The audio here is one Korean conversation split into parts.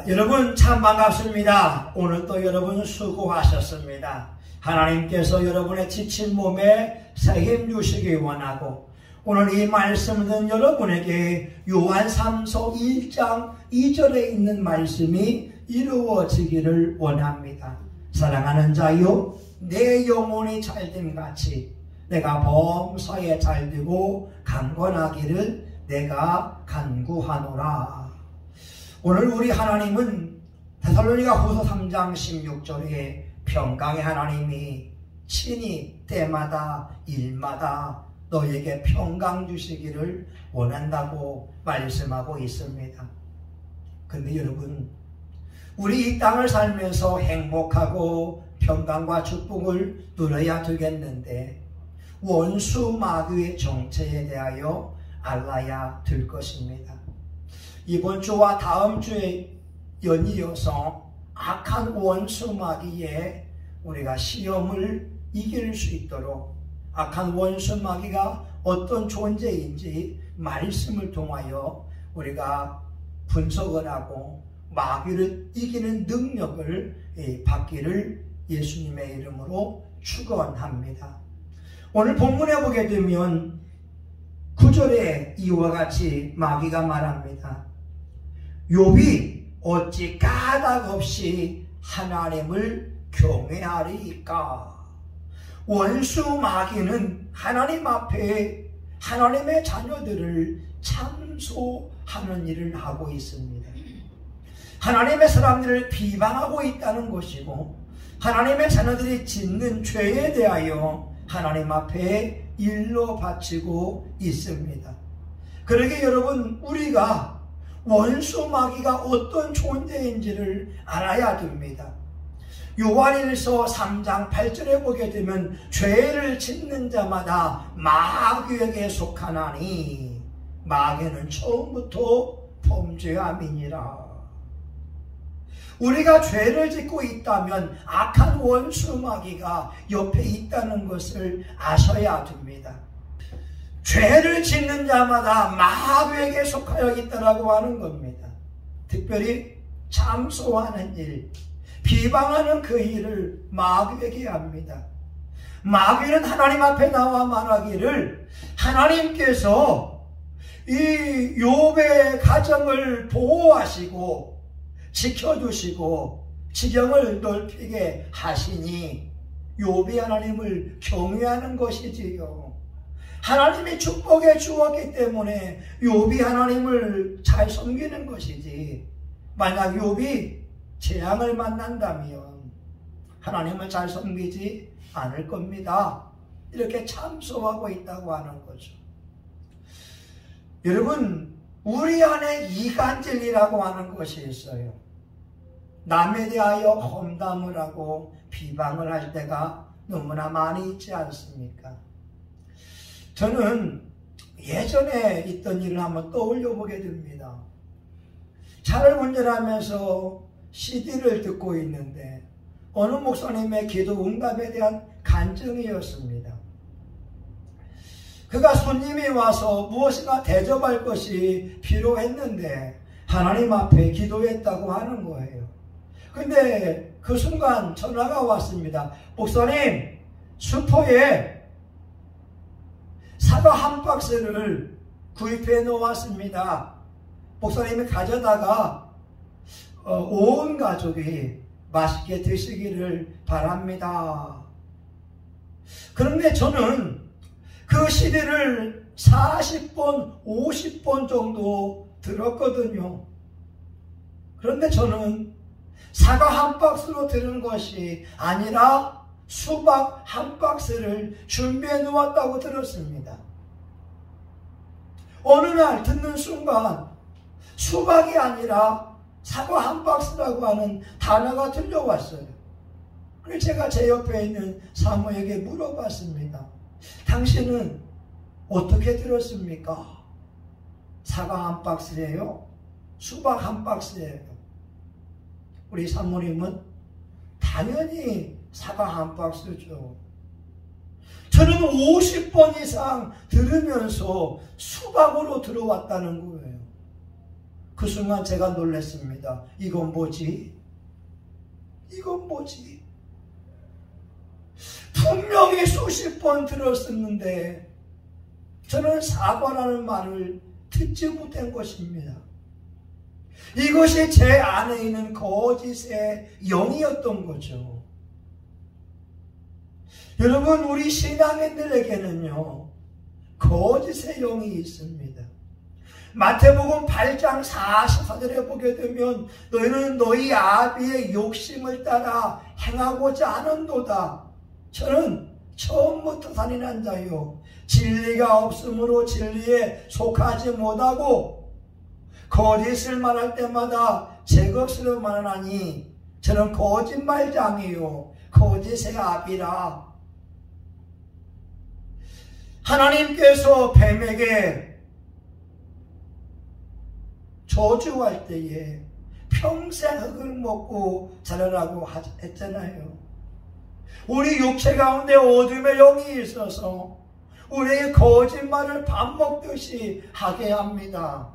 여러분 참 반갑습니다. 오늘 또 여러분 수고하셨습니다. 하나님께서 여러분의 지친 몸에 새 힘 주시기 원하고 오늘 이 말씀을 듣는 여러분에게 요한 3서 1장 2절에 있는 말씀이 이루어지기를 원합니다. 사랑하는 자여, 내 영혼이 잘됨 같이 내가 범사에 잘되고 강건하기를 내가 간구하노라. 오늘 우리 하나님은 데살로니가 후서 3장 16절에 평강의 하나님이 친히 때마다 일마다 너에게 평강 주시기를 원한다고 말씀하고 있습니다. 근데 여러분, 우리 이 땅을 살면서 행복하고 평강과 축복을 누려야 되겠는데 원수 마귀의 정체에 대하여 알아야 될 것입니다. 이번 주와 다음 주에 연이어서 악한 원수 마귀에 우리가 시험을 이길 수 있도록 악한 원수 마귀가 어떤 존재인지 말씀을 통하여 우리가 분석을 하고 마귀를 이기는 능력을 받기를 예수님의 이름으로 축원합니다. 오늘 본문에 보게 되면 9절에 이와 같이 마귀가 말합니다. 욥이 어찌 까닭없이 하나님을 경외하리까? 원수 마귀는 하나님 앞에 하나님의 자녀들을 참소하는 일을 하고 있습니다. 하나님의 사람들을 비방하고 있다는 것이고 하나님의 자녀들이 짓는 죄에 대하여 하나님 앞에 일로 바치고 있습니다. 그러게 여러분, 우리가 원수 마귀가 어떤 존재인지를 알아야 됩니다. 요한일서 3장 8절에 보게 되면 죄를 짓는 자마다 마귀에게 속하나니 마귀는 처음부터 범죄함이니라. 우리가 죄를 짓고 있다면 악한 원수 마귀가 옆에 있다는 것을 아셔야 됩니다. 죄를 짓는 자마다 마귀에게 속하여 있다라고 하는 겁니다. 특별히 참소하는 일, 비방하는 그 일을 마귀에게 합니다. 마귀는 하나님 앞에 나와 말하기를 하나님께서 이 욥의 가정을 보호하시고 지켜주시고 지경을 넓히게 하시니 욥이 하나님을 경외하는 것이지요. 하나님이 축복해 주었기 때문에 욥이 하나님을 잘 섬기는 것이지, 만약 욥이 재앙을 만난다면 하나님을 잘 섬기지 않을 겁니다. 이렇게 참소하고 있다고 하는 거죠. 여러분, 우리 안에 이간질이라고 하는 것이 있어요. 남에 대하여 험담을 하고 비방을 할 때가 너무나 많이 있지 않습니까? 저는 예전에 있던 일을 한번 떠올려 보게 됩니다. 차를 운전하면서 CD를 듣고 있는데 어느 목사님의 기도 응답에 대한 간증이었습니다. 그가 손님이 와서 무엇인가 대접할 것이 필요했는데 하나님 앞에 기도했다고 하는 거예요. 근데 그 순간 전화가 왔습니다. 목사님, 슈퍼에 사과 한 박스를 구입해 놓았습니다. 목사님이 가져다가 온 가족이 맛있게 드시기를 바랍니다. 그런데 저는 그 CD를 40번, 50번 정도 들었거든요. 그런데 저는 사과 한 박스로 들은 것이 아니라 수박 한 박스를 준비해 놓았다고 들었습니다. 어느 날 듣는 순간 수박이 아니라 사과 한 박스라고 하는 단어가 들려왔어요. 그래서 제가 제 옆에 있는 사모에게 물어봤습니다. 당신은 어떻게 들었습니까? 사과 한 박스예요? 수박 한 박스예요? 우리 사모님은 당연히 사과 한 박스죠. 저는 50번 이상 들으면서 수박으로 들어왔다는 거예요. 그 순간 제가 놀랐습니다. 이건 뭐지? 이건 뭐지? 분명히 수십 번 들었었는데 저는 사과라는 말을 듣지 못한 것입니다. 이것이 제 안에 있는 거짓의 영이었던 거죠. 여러분, 우리 신앙인들에게는요, 거짓의 영이 있습니다. 마태복음 8장 44절에 보게 되면 너희는 너희 아비의 욕심을 따라 행하고자 하는도다. 저는 처음부터 산인한 자요, 진리가 없으므로 진리에 속하지 못하고 거짓을 말할 때마다 제 것으로 말하나니 저는 거짓말장이요 거짓의 아비라. 하나님께서 뱀에게 저주할 때에 평생 흙을 먹고 자라라고 했잖아요. 우리 육체 가운데 어둠의 영이 있어서 우리의 거짓말을 밥 먹듯이 하게 합니다.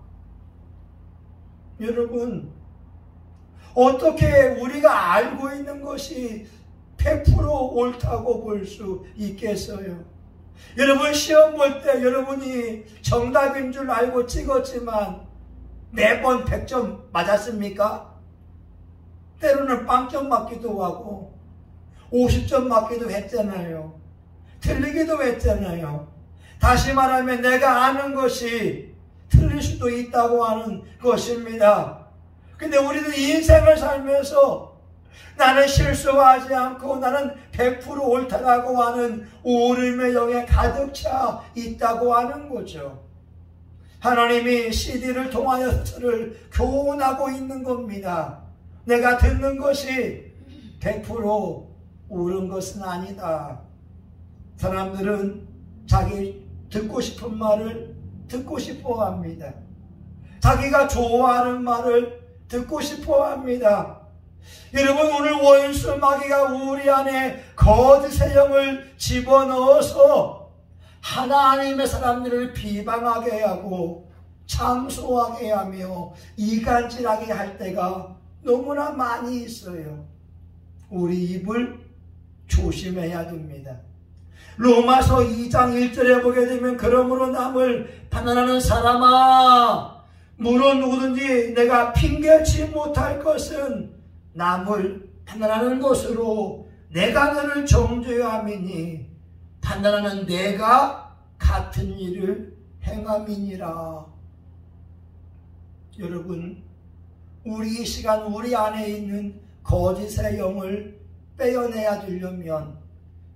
여러분, 어떻게 우리가 알고 있는 것이 100% 옳다고 볼 수 있겠어요? 여러분, 시험 볼 때 여러분이 정답인 줄 알고 찍었지만 매번 100점 맞았습니까? 때로는 빵점 맞기도 하고 50점 맞기도 했잖아요. 틀리기도 했잖아요. 다시 말하면 내가 아는 것이 틀릴 수도 있다고 하는 것입니다. 근데 우리는 인생을 살면서 나는 실수하지 않고 나는 100% 옳다라고 하는 오름의 영에 가득 차 있다고 하는 거죠. 하나님이 CD를 통하여 저를 교훈하고 있는 겁니다. 내가 듣는 것이 100% 옳은 것은 아니다. 사람들은 자기 듣고 싶은 말을 듣고 싶어 합니다. 자기가 좋아하는 말을 듣고 싶어 합니다. 여러분, 오늘 원수 마귀가 우리 안에 거짓의 영을 집어넣어서 하나님의 사람들을 비방하게 하고 참소하게 하며 이간질하게 할 때가 너무나 많이 있어요. 우리 입을 조심해야 됩니다. 로마서 2장 1절에 보게 되면 그러므로 남을 판단하는 사람아, 물론 누구든지 내가 핑계치 못할 것은 남을 판단하는 것으로 내가 너를 정죄함이니 판단하는 내가 같은 일을 행함이니라. 여러분, 우리 이 시간 우리 안에 있는 거짓의 영을 빼어내야 되려면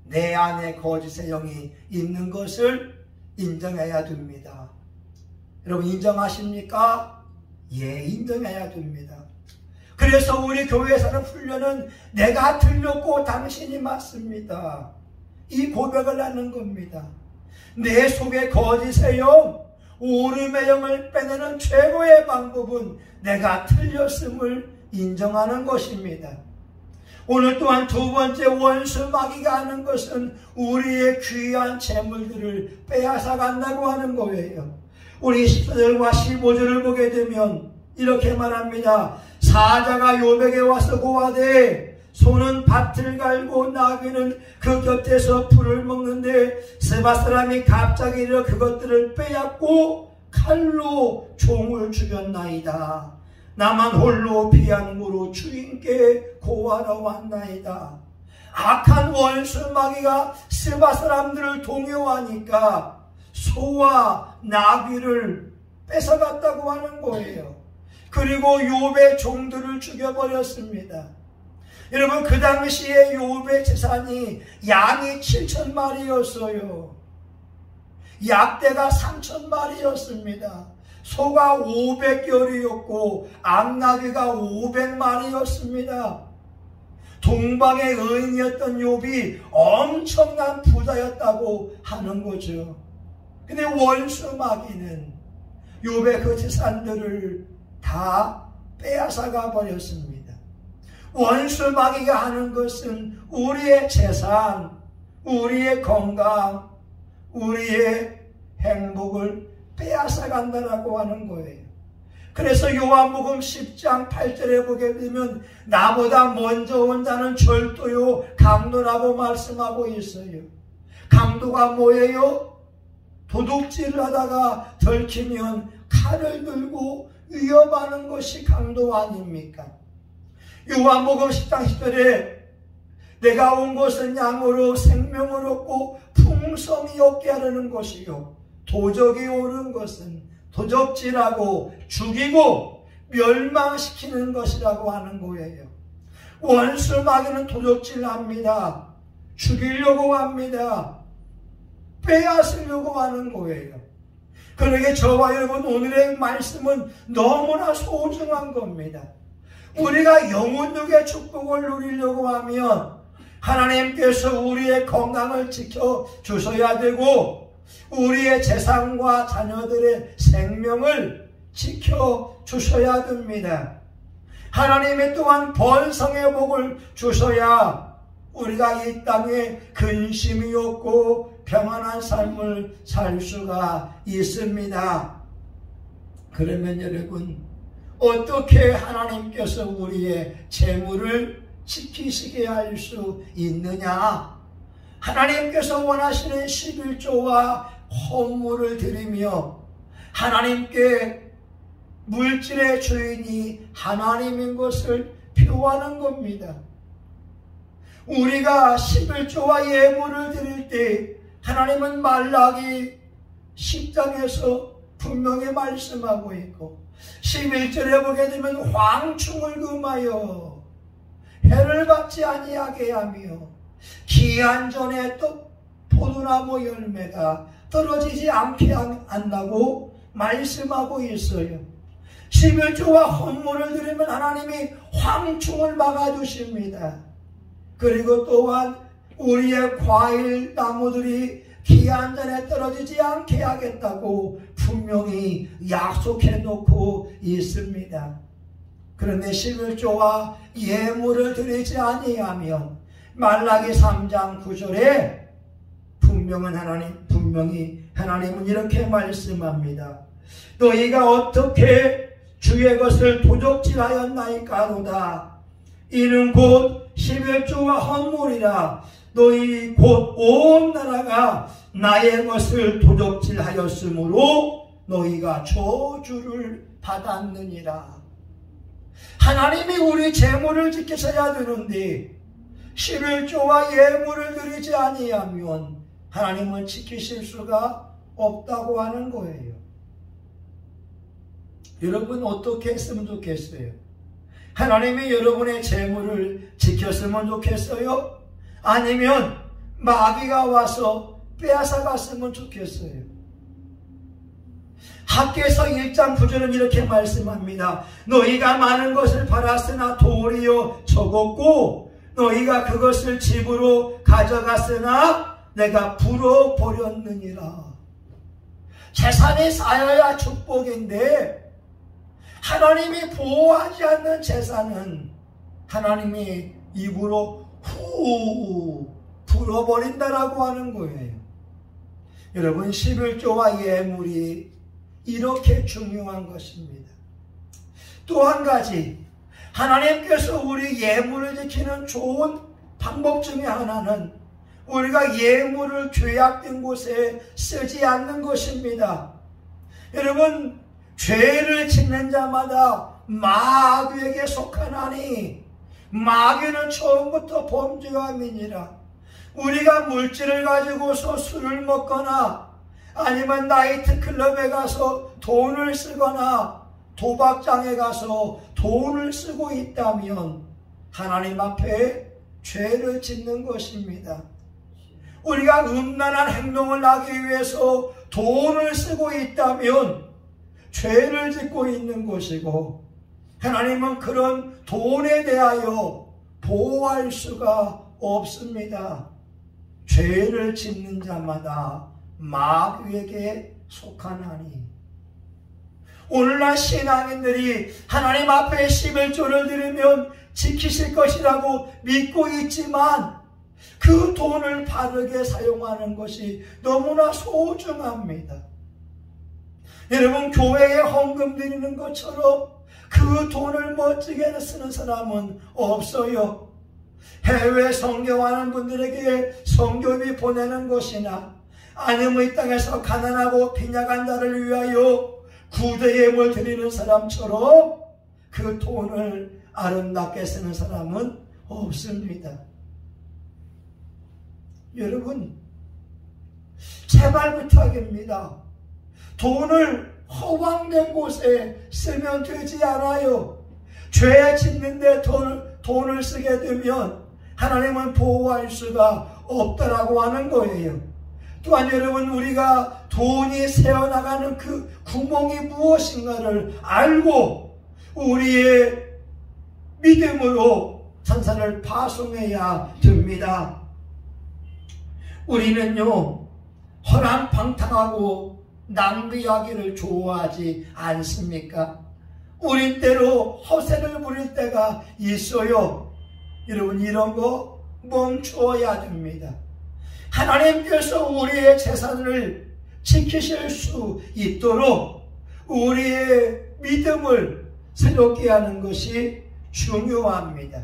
내 안에 거짓의 영이 있는 것을 인정해야 됩니다. 여러분, 인정하십니까? 예, 인정해야 됩니다. 그래서 우리 교회에서 하는 훈련은 내가 틀렸고 당신이 맞습니다. 이 고백을 하는 겁니다. 내 속에 거짓의 영, 오름의 영을 빼내는 최고의 방법은 내가 틀렸음을 인정하는 것입니다. 오늘 또한 두 번째 원수 마귀가 하는 것은 우리의 귀한 재물들을 빼앗아 간다고 하는 거예요. 우리 14절과 15절을 보게 되면 이렇게 말합니다. 사자가 욥에게 와서 고하되 소는 밭을 갈고 나귀는 그 곁에서 풀을 먹는데 세바 사람이 갑자기 일어 그것들을 빼앗고 칼로 종을 죽였나이다. 나만 홀로 비양무로 주인께 고하러 왔나이다. 악한 원수 마귀가 세바 사람들을 동요하니까 소와 나귀를 뺏어갔다고 하는 거예요. 그리고 욥의 종들을 죽여버렸습니다. 여러분, 그 당시에 욥의 재산이 양이 7,000마리였어요. 약대가 3,000마리였습니다. 소가 500결이었고 암나귀가 500마리였습니다. 동방의 의인이었던 욥이 엄청난 부자였다고 하는 거죠. 근데 원수 마귀는 욥의 그 재산들을 다 빼앗아가 버렸습니다. 원수 마귀가 하는 것은 우리의 재산, 우리의 건강, 우리의 행복을 빼앗아 간다라고 하는 거예요. 그래서 요한복음 10장 8절에 보게 되면 나보다 먼저 온 자는 절도요 강도라고 말씀하고 있어요. 강도가 뭐예요? 도둑질을 하다가 들키면 칼을 들고 위협하는 것이 강도 아닙니까? 요한복음 10장 10절에 내가 온 것은 양으로 생명을 얻고 풍성히 얻게 하려는 것이요 도적이 오는 것은 도적질하고 죽이고 멸망시키는 것이라고 하는 거예요. 원수 마귀는 도적질합니다. 죽이려고 합니다. 빼앗으려고 하는 거예요. 그러게 저와 여러분 오늘의 말씀은 너무나 소중한 겁니다. 우리가 영혼육의 축복을 누리려고 하면 하나님께서 우리의 건강을 지켜주셔야 되고 우리의 재산과 자녀들의 생명을 지켜주셔야 됩니다. 하나님이 또한 번성의 복을 주셔야 우리가 이 땅에 근심이 없고 평안한 삶을 살 수가 있습니다. 그러면 여러분 어떻게 하나님께서 우리의 재물을 지키시게 할 수 있느냐? 하나님께서 원하시는 11조와 헌물을 드리며 하나님께 물질의 주인이 하나님인 것을 표하는 겁니다. 우리가 11조와 예물을 드릴 때 하나님은 말라기 10장에서 분명히 말씀하고 있고 11절에 보게 되면 황충을 금하여 해를 받지 아니하게 하며 기한 전에 또 포도나무 열매가 떨어지지 않게 한다고 말씀하고 있어요. 11조와 헌물을 드리면 하나님이 황충을 막아주십니다. 그리고 또한 우리의 과일 나무들이 기한 전에 떨어지지 않게 하겠다고 분명히 약속해 놓고 있습니다. 그런데 11조와 예물을 드리지 아니하면 말라기 3장 9절에 분명히 하나님은 이렇게 말씀합니다. 너희가 어떻게 주의 것을 도적질하였나이까로다. 이는 곧 11조와 헌물이라. 너희 곧 온 나라가 나의 것을 도적질하였으므로 너희가 저주를 받았느니라. 하나님이 우리 재물을 지키셔야 되는데 11조와 예물을 드리지 아니하면 하나님은 지키실 수가 없다고 하는 거예요. 여러분 어떻게 했으면 좋겠어요? 하나님이 여러분의 재물을 지켰으면 좋겠어요? 아니면 마귀가 와서 빼앗아갔으면 좋겠어요? 학개서 1장 9절은 이렇게 말씀합니다. 너희가 많은 것을 팔았으나 도리어 적었고 너희가 그것을 집으로 가져갔으나 내가 불어버렸느니라. 재산이 쌓여야 축복인데 하나님이 보호하지 않는 재산은 하나님이 입으로 후 불어버린다라고 하는 거예요. 여러분 11조와 예물이 이렇게 중요한 것입니다. 또 한 가지 하나님께서 우리 예물을 지키는 좋은 방법 중에 하나는 우리가 예물을 죄악된 곳에 쓰지 않는 것입니다. 여러분 죄를 짓는 자마다 마귀에게 속하나니 마귀는 처음부터 범죄함이니라. 우리가 물질을 가지고서 술을 먹거나 아니면 나이트클럽에 가서 돈을 쓰거나 도박장에 가서 돈을 쓰고 있다면 하나님 앞에 죄를 짓는 것입니다. 우리가 음란한 행동을 하기 위해서 돈을 쓰고 있다면 죄를 짓고 있는 것이고 하나님은 그런 돈에 대하여 보호할 수가 없습니다. 죄를 짓는 자마다 마귀에게 속하나니. 오늘날 신앙인들이 하나님 앞에 11조를 드리면 지키실 것이라고 믿고 있지만 그 돈을 바르게 사용하는 것이 너무나 소중합니다. 여러분, 교회에 헌금 드리는 것처럼 그 돈을 멋지게 쓰는 사람은 없어요. 해외 선교하는 분들에게 선교비 보내는 것이나 아니면 이 땅에서 가난하고 빈약한 자를 위하여 구제예물 드리는 사람처럼 그 돈을 아름답게 쓰는 사람은 없습니다. 여러분, 제발 부탁입니다. 돈을 허황된 곳에 쓰면 되지 않아요. 죄 짓는데 돈을 쓰게 되면 하나님은 보호할 수가 없다라고 하는 거예요. 또한 여러분, 우리가 돈이 새어나가는 그 구멍이 무엇인가를 알고 우리의 믿음으로 산산을 파송해야 됩니다. 우리는요, 허랑방탕하고 낭비하기를 좋아하지 않습니까? 우린 때로 허세를 부릴 때가 있어요. 여러분, 이런 거 멈추어야 됩니다. 하나님께서 우리의 재산을 지키실 수 있도록 우리의 믿음을 새롭게 하는 것이 중요합니다.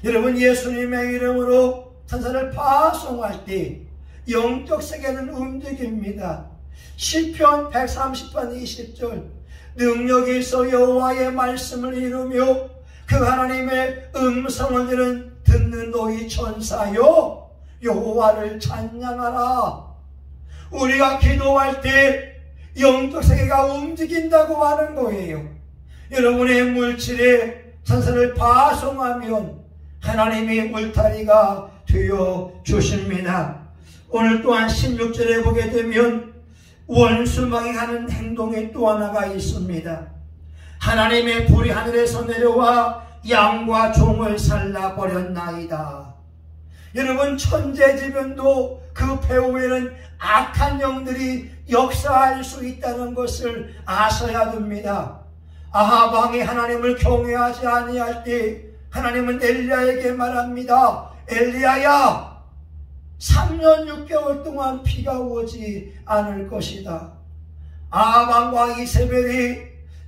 여러분, 예수님의 이름으로 산산을 파송할 때 영적 세계는 움직입니다. 시편 130편 20절, 능력이 있어 여호와의 말씀을 이루며 그 하나님의 음성을 듣는 너희 천사여, 여호와를 찬양하라. 우리가 기도할 때 영적 세계가 움직인다고 하는 거예요. 여러분의 물질에 산산을 파송하면 하나님이 울타리가 되어 주십니다. 오늘 또한 16절에 보게 되면 원수막이 하는 행동이 또 하나가 있습니다. 하나님의 불이 하늘에서 내려와 양과 종을 살라버렸나이다. 여러분, 천재지변도 그 배후에는 악한 영들이 역사할 수 있다는 것을 아셔야 됩니다. 아합 왕이 하나님을 경외하지 아니할 때 하나님은 엘리야에게 말합니다. 엘리야야, 3년 6개월 동안 비가 오지 않을 것이다. 아합 왕과 이세벨이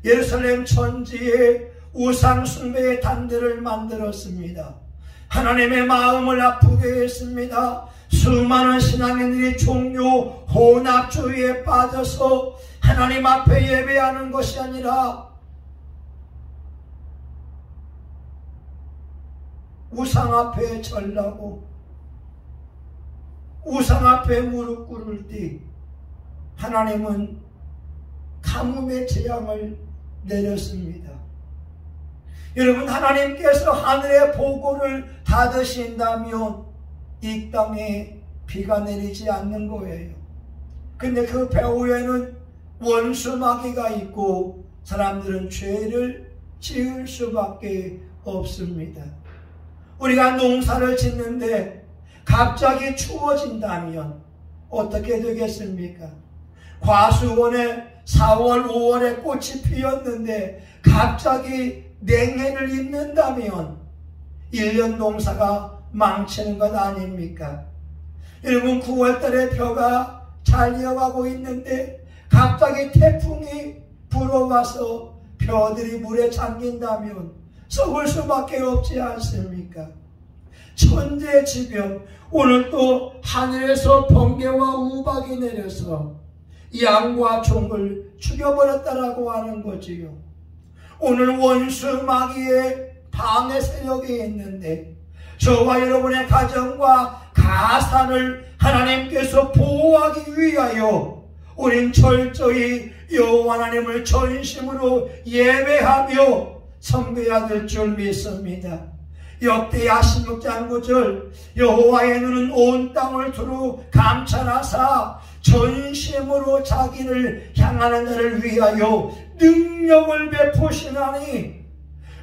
예루살렘 천지에 우상 숭배의 단들을 만들었습니다. 하나님의 마음을 아프게 했습니다. 수많은 신앙인들이 종교 혼합주의에 빠져서 하나님 앞에 예배하는 것이 아니라 우상 앞에 절라고 우상 앞에 무릎 꿇을 때 하나님은 가뭄의 재앙을 내렸습니다. 여러분, 하나님께서 하늘의 보고를 닫으신다면 이 땅에 비가 내리지 않는 거예요. 근데 그 배후에는 원수마귀가 있고 사람들은 죄를 지을 수밖에 없습니다. 우리가 농사를 짓는데 갑자기 추워진다면 어떻게 되겠습니까? 과수원에 4월, 5월에 꽃이 피었는데 갑자기 냉해를 입는다면 1년 농사가 망치는 것 아닙니까? 여러분, 9월달에 벼가 잘 이어가고 있는데 갑자기 태풍이 불어와서 벼들이 물에 잠긴다면 썩을 수밖에 없지 않습니까? 천재지변, 오늘 또 하늘에서 번개와 우박이 내려서 양과 종을 죽여버렸다라고 하는 거지요. 오늘 원수 마귀의 방해 세력이 있는데 저와 여러분의 가정과 가산을 하나님께서 보호하기 위하여 우린 철저히 여호와 하나님을 전심으로 예배하며 섬겨야 될 줄 믿습니다. 역대하 16장 9절, 여호와의 눈은 온 땅을 두루 감찰하사 전심으로 자기를 향하는 자를 위하여 능력을 베푸시나니,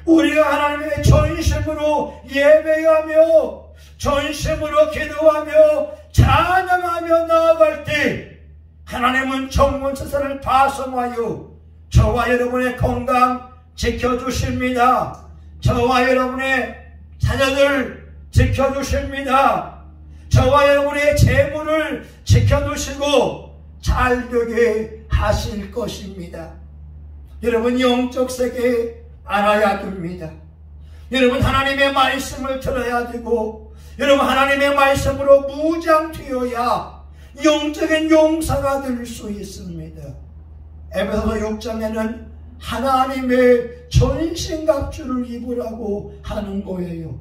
우리가 하나님의 전심으로 예배하며 전심으로 기도하며 찬양하며 나아갈 때 하나님은 정문천사를 파송하여 저와 여러분의 건강 지켜주십니다. 저와 여러분의 자녀들 지켜주십니다. 저와 여러분의 재물을 지켜주시고 잘되게 하실 것입니다. 여러분, 영적 세계 알아야 됩니다. 여러분, 하나님의 말씀을 들어야 되고, 여러분, 하나님의 말씀으로 무장되어야 영적인 용사가 될 수 있습니다. 에베소서 6장에는 하나님의 전신갑주를 입으라고 하는 거예요.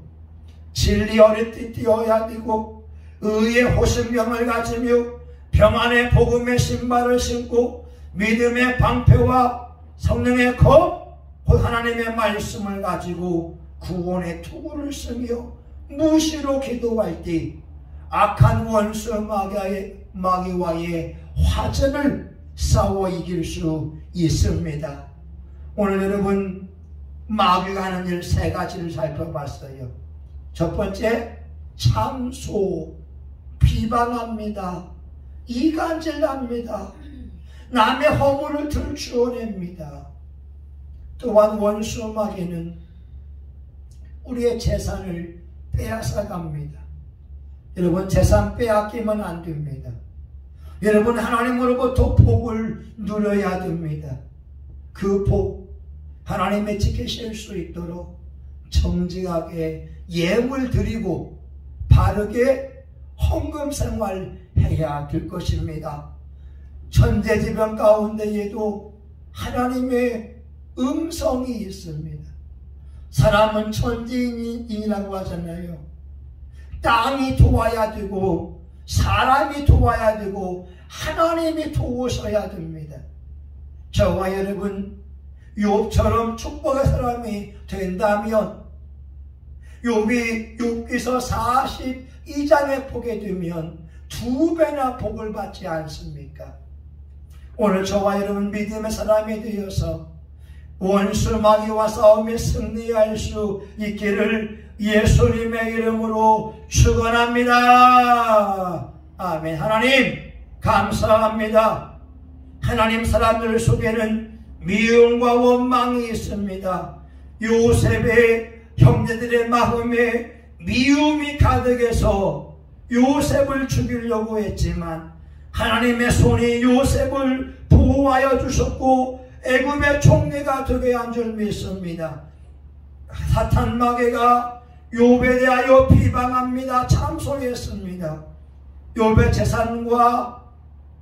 진리 어리띠 띄어야 되고, 의의 호신병을 가지며 평안의 복음의 신발을 신고, 믿음의 방패와 성령의 검, 곧 하나님의 말씀을 가지고 구원의 투구를 쓰며 무시로 기도할 때 악한 원수 마귀와의 화전을 싸워 이길 수 있습니다. 오늘 여러분, 마귀가 하는 일 3가지를 살펴봤어요. 첫 번째, 참소, 비방합니다. 이간질합니다. 남의 허물을 들추어냅니다. 또한 원수 마귀는 우리의 재산을 빼앗아갑니다. 여러분, 재산 빼앗기면 안 됩니다. 여러분, 하나님으로부터 복을 누려야 됩니다. 그 복, 하나님의 지키실 수 있도록 정직하게 예물 드리고 바르게 헌금 생활해야 될 것입니다. 천재지변 가운데에도 하나님의 음성이 있습니다. 사람은 천지인이라고 하잖아요. 땅이 도와야 되고 사람이 도와야 되고 하나님이 도우셔야 됩니다. 저와 여러분, 욥처럼 축복의 사람이 된다면, 욥기서 42장에 보게 되면 2배나 복을 받지 않습니까? 오늘 저와 여러분, 믿음의 사람이 되어서 원수 마귀와 싸움에 승리할 수 있기를 예수님의 이름으로 축원합니다. 아멘. 하나님 감사합니다. 하나님, 사람들 속에는 미움과 원망이 있습니다. 요셉의 형제들의 마음에 미움이 가득해서 요셉을 죽이려고 했지만 하나님의 손이 요셉을 보호하여 주셨고 애굽의 총리가 되게 한 줄 믿습니다. 사탄 마귀가 욥에 대하여 비방합니다. 참소했습니다. 욥의 재산과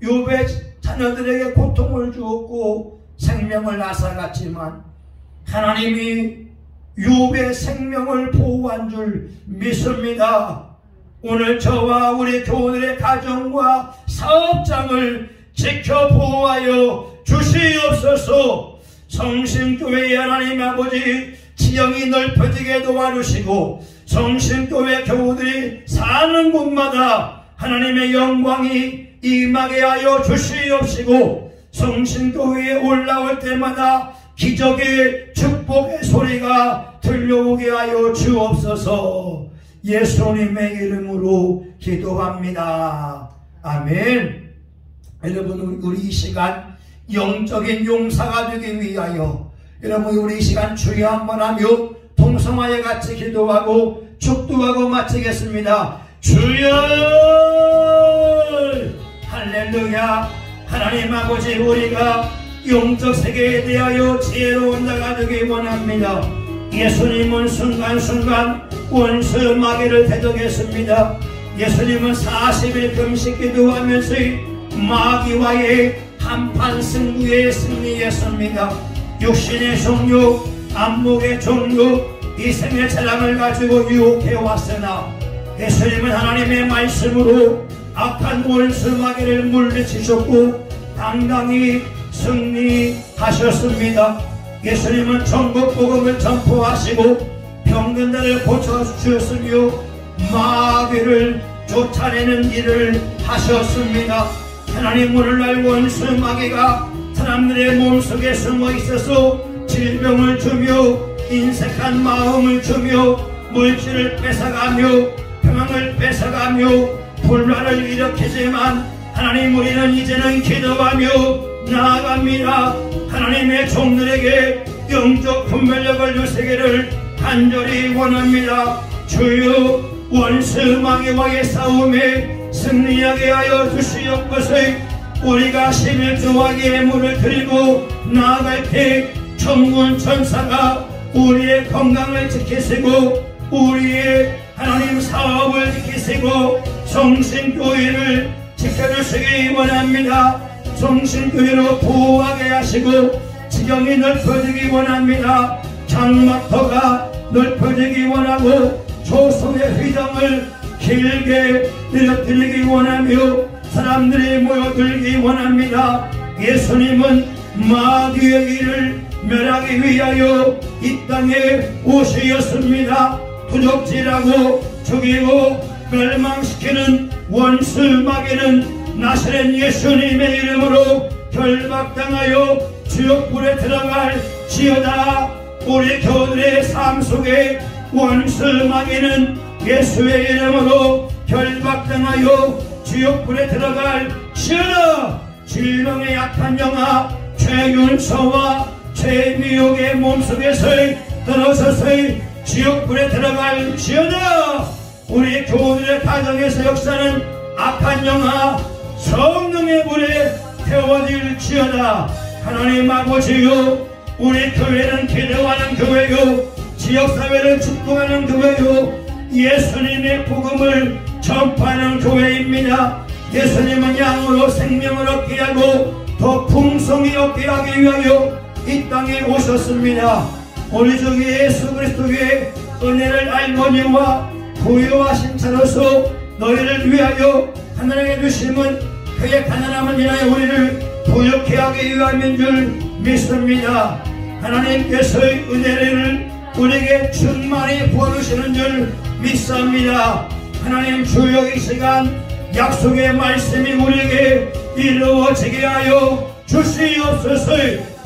욥의 자녀들에게 고통을 주었고 생명을 앗아갔지만 하나님이 욥의 생명을 보호한 줄 믿습니다. 오늘 저와 우리 교우들의 가정과 사업장을 지켜 보호하여 주시옵소서. 성심교회의 하나님 아버지, 지형이 넓혀지게 도와주시고 성심교회 교우들이 사는 곳마다 하나님의 영광이 임하게 하여 주시옵시고, 성심교회에 올라올 때마다 기적의 축복의 소리가 들려오게 하여 주옵소서. 예수님의 이름으로 기도합니다. 아멘. 여러분, 우리 이 시간 영적인 용사가 되기 위하여 여러분, 우리 이 시간 주여 한번 하며 동성화에 같이 기도하고 축도하고 마치겠습니다. 주여, 할렐루야. 하나님 아버지, 우리가 영적 세계에 대하여 지혜로운 자가 되기 원합니다. 예수님은 순간순간 원수 마귀를 대적했습니다. 예수님은 40일 금식 기도하면서 마귀와의 한판 승부에 승리했습니다. 육신의 종류, 안목의 종류, 이 생의 재량을 가지고 유혹해왔으나 예수님은 하나님의 말씀으로 악한 원수 마귀를 물리치셨고 당당히 승리하셨습니다. 예수님은 전국 복음을 전포하시고 병든 자를 고쳐주셨으며 마귀를 쫓아내는 일을 하셨습니다. 하나님, 오늘날 원수 마귀가 사람들의 몸속에 숨어 있어서 질병을 주며 인색한 마음을 주며 물질을 뺏어가며 평안을 뺏어가며 분란을 일으키지만 하나님, 우리는 이제는 기도하며 나아갑니다. 하나님의 종들에게 영적 분별력을 주시기를 간절히 원합니다. 주여, 원수 마귀와의 싸움에 승리하게 하여 주시옵소서. 우리가 11조와 예물을 드리고 나아갈 때 천군 천사가 우리의 건강을 지키시고 우리의 하나님 사업을 지키시고 성신교회를 지켜주시기 원합니다. 성신교회로 부흥하게 하시고 지경이 넓어지기 원합니다. 장막터가 넓어지기 원하고 조선의 휘장을 길게 늘어뜨리기 원하며 사람들이 모여들기 원합니다. 예수님은 마귀의 일을 멸하기 위하여 이 땅에 오시었습니다. 도적질하고 죽이고 멸망시키는 원수 마귀는 나사렛 예수님의 이름으로 결박당하여 지옥불에 들어갈지어다. 우리 교우들의 삶 속에 원수 마귀는 예수의 이름으로 결박당하여 지옥불에 들어갈지어다. 질병의 약한 영아 최윤서와 최미옥의 몸속에서 떨어져서 지옥불에 들어갈지어다. 우리 교우들의 가정에서 역사는 악한 영아 성령의 불에 태워질지어다. 하나님 아버지요, 우리 교회는 기도하는 교회요, 지역사회를 축복하는 교회요, 예수님의 복음을 전파하는 교회입니다. 예수님은 양으로 생명을 얻게 하고 더 풍성히 얻게 하기 위하여 이 땅에 오셨습니다. 우리 주 예수 그리스도의 은혜를 알거니와 부유하신 자로서 너희를 위하여 하나님의 주심은 그의 가난함을 인하여 우리를 부유케 하기 위함인 줄 믿습니다. 하나님께서의 은혜를 우리에게 충만히 부어주시는 줄 믿습니다. 하나님 주여 이 시간 약속의 말씀이 우리에게 이루어지게 하여 주시옵소서.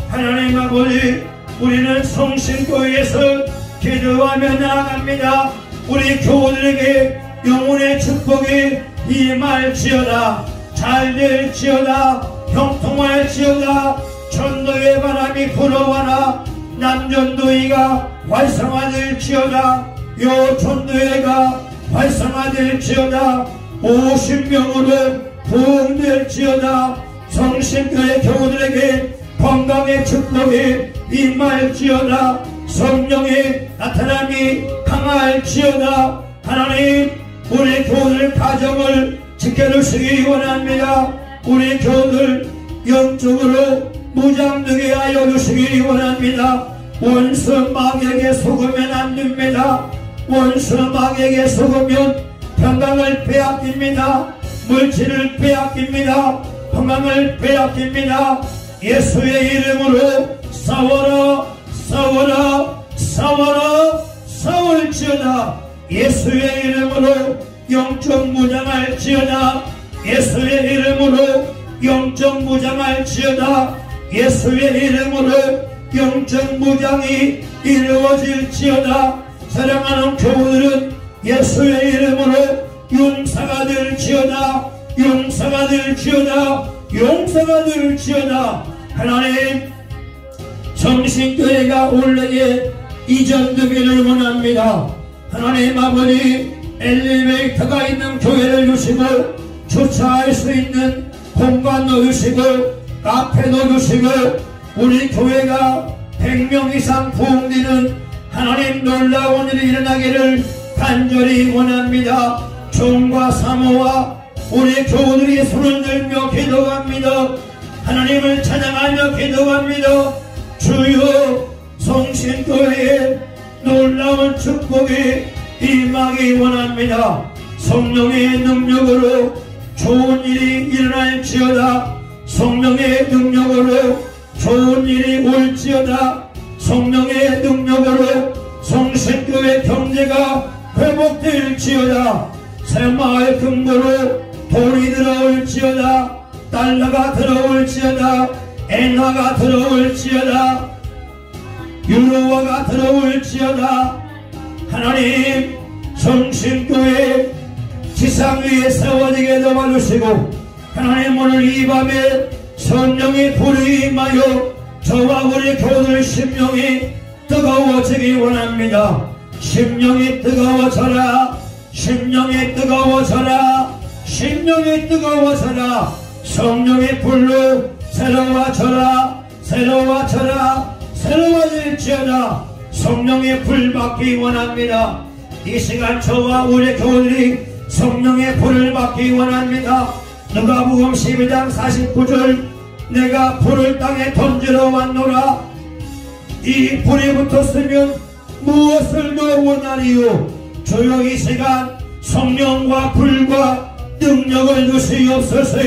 하나님 아버지, 우리는 성신교회에서 기도하며 나아갑니다. 우리 교우들에게 영혼의 축복이 임할지어다. 잘될지어다. 형통할지어다. 전도의 바람이 불어와라. 남전도회가 활성화될지어다. 요전도회가 활성화될지어다. 50명으로 부흥될지어다. 성신교회 교우들에게 건강의 축복이 임할지어다. 성령의 나타남이 강할지어다. 하나님, 우리 교우들 가정을 지켜주시기 원합니다. 우리 교우들 영적으로 무장되게 하여 주시기 원합니다. 원수 마귀에게 속으면 안 됩니다. 원수 마귀에게 속으면 평강을 빼앗깁니다. 물질을 빼앗깁니다. 건강을 빼앗깁니다. 예수의 이름으로 싸워라, 싸워라, 싸워라, 싸울지어다. 예수의 이름으로 영적 무장할지어다. 예수의 이름으로 영적 무장할지어다. 예수의 이름으로 영적 무장이 이루어질지어다. 사랑하는 교우들은 예수의 이름으로 용사가 될지어다. 용사가 될지어다. 용사가 될지어다. 하나님, 성신교회가 올레에 이전되기를 원합니다. 하나님 아버지, 엘리베이터가 있는 교회를 주시고 주차할 수 있는 공간도 주시고 카페도 주시고 우리 교회가 100명 이상 부흥되는 하나님 놀라운 일이 일어나기를 간절히 원합니다. 종과 사모와 우리 교우들이 손을 들며 기도합니다. 하나님을 찬양하며 기도합니다. 주여, 성신교회에 놀라운 축복이 임하기 원합니다. 성령의 능력으로 좋은 일이 일어날지어다. 성령의 능력으로 좋은 일이 올지어다. 성령의 능력으로 성신교회 경제가 회복될지어다. 새마을 금고로 돈이 들어올지어다. 달러가 들어올지어다. 엔화가 들어올지어다. 유로화가 들어올지어다. 하나님, 성신교회 지상 위에 세워지게 도와주시고 하나님, 오늘 이 밤에 성령의 불이 임하여 저와 우리 교우들 심령이 뜨거워지기 원합니다. 심령이 뜨거워져라. 심령이 뜨거워져라. 심령이 뜨거워져라. 성령의 불로 새로워져라 새로워져라 새로워질지어다. 성령의 불 받기 원합니다. 이 시간 저와 우리 교우들이 성령의 불을 받기 원합니다. 누가복음 12장 49절 내가 불을 땅에 던지러 왔노라. 이 불이 붙었으면 무엇을 더 원하리요. 주여 이 시간 성령과 불과 능력을 주시옵소서.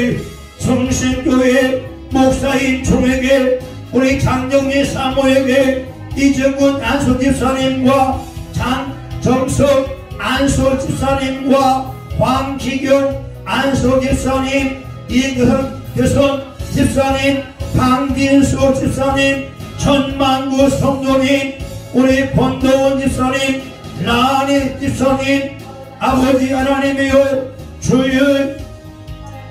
성신교회 목사인 총에게 우리 장정리 사모에게 이정훈 안수 집사님과 장정석 안수 집사님과 황기경 안수 집사님 이금효선 집사님 강진수 집사님 천만구 성도님 우리 권도원 집사님 라니 집사님 아버지 하나님이여 주여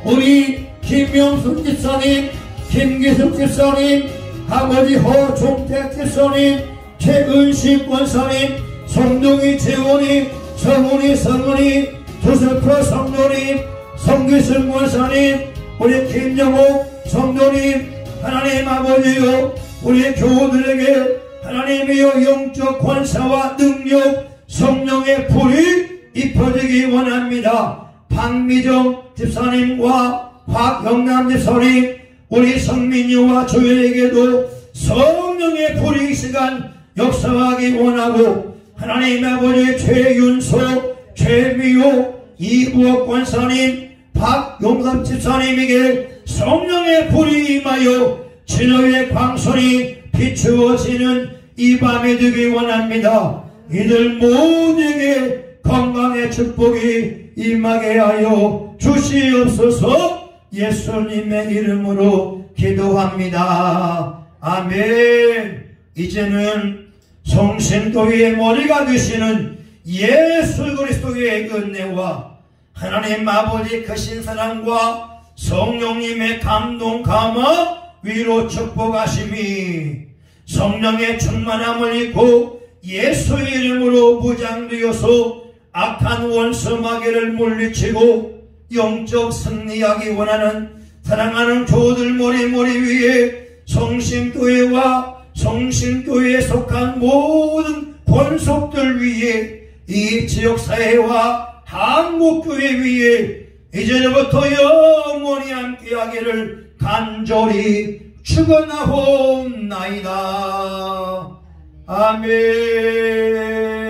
우리 김명숙 집사님 김기숙 집사님 아버지 허종택 집사님 최은식 권사님 성동희 재원님 성훈이 성은이 조세프 성도님 성기승 권사님 우리 김영옥 성도님 하나님 아버지여 우리 교우들에게 하나님이여 영적 권세와 능력 성령의 불이 입혀지기 원합니다. 박미정 집사님과 박영남 집사님 우리 성민이와 조연에게도 성령의 불이 이 시간 역사하기 원하고 하나님 아버지 최윤소 최미호 이부옥 권사님 박용삼 집사님에게 성령의 불이 임하여 진호의 광선이 비추어지는 이 밤이 되기 원합니다. 이들 모두에게 건강의 축복이 임하게 하여 주시옵소서. 예수님의 이름으로 기도합니다. 아멘. 이제는 성신교회의 머리가 되시는 예수 그리스도의 은혜와 하나님 아버지 크신 사랑과 성령님의 감동 감화 위로 축복하심이 성령의 충만함을 입고 예수의 이름으로 무장되어서 악한 원수 마귀를 물리치고 영적 승리하기 원하는 사랑하는 교우들 머리 위에 성신교회와 성신교회에 속한 모든 권속들 위에 이 지역사회와 한국교회 위에 이제부터 영원히 함께하기를 간절히 축원하옵나이다. 아멘.